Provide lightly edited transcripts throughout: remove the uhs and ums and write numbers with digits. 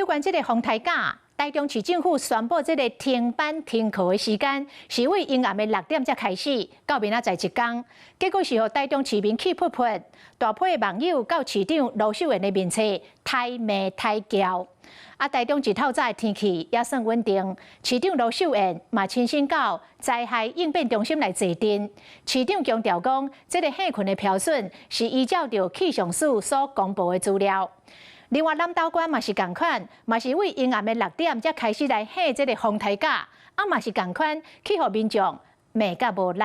有關這個風颱假，台中市政府宣布這個停班停課的時間是為陰暗的6點才開始，到明仔載1天。結果是讓台中市民氣噗噗，大批的網友到市長盧秀燕的面前抬罵抬轎。台中一透早的天氣也算穩定，市長盧秀燕嘛親身到災害應變中心來坐鎮。市長強調講，這個限困的標準是依照着氣象署所公布的資料。另外，南投縣嘛是同款，嘛是為陰暗的6點才開始來限這個風颱假，嘛是同款，去予民眾罵甲無力。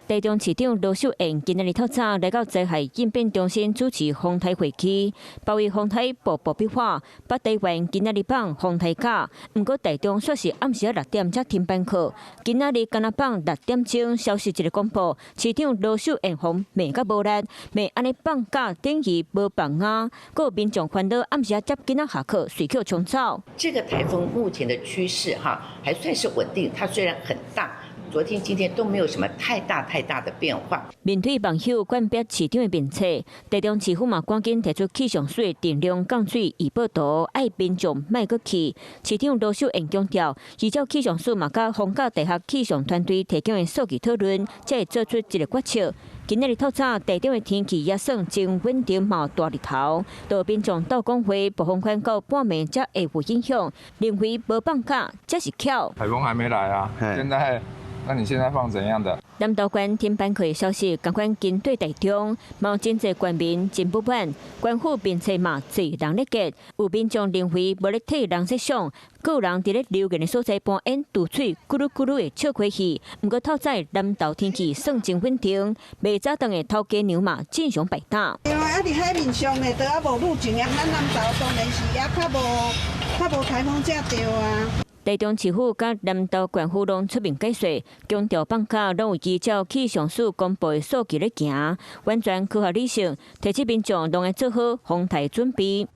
台中市長盧秀燕今日透早來到災害應變中心主持風颱會議，包圍風颱步步變化。北台灣今日放風颱假，不過台中卻是暗時6點才停班課。今日敢若放6點鐘消息一個公布，市長盧秀燕風罵甲無力，罵安尼放假等於無放啊，還有民眾煩惱暗時接囡仔下課隨口衝走。這個颱風目前的趨勢還算是穩定，它雖然很大。昨天、今天都沒有什麼太大的變化。面對網友關閉市長的面冊，台中市府嘛趕緊提出氣象署的電量降水預報圖，愛民眾莫閣去。市長盧秀燕強調，依照氣象署嘛甲逢甲大學氣象團隊提供的數據討論，才會做出一個決策。今日透早，台中的天氣也算真穩定，冇大日頭。到民眾到工會，暴風圈到半暝才會有影響，認為無放假才是巧。颱風還沒來啊，現在。那你現在放怎樣的？南投縣停班課的消息，趕快跟對台中，冇真濟官民真不滿，官府面冊嘛濟人咧結，有民眾認為無咧替人設想，還有人佇咧留言的所在搬演堵嘴咕嚕咕嚕的笑開戲。不過透早南投天氣算真穩定，賣早頓的頭家娘嘛正常擺檔。因為佇海面上的都還無路情啊，咱南投當然是也較無颱風遮對啊。台中市府甲南投縣府攏出面解說，強調放假攏有依照氣象署公布的數據咧行，完全科學理性，提醒民眾攏要做好風颱準備。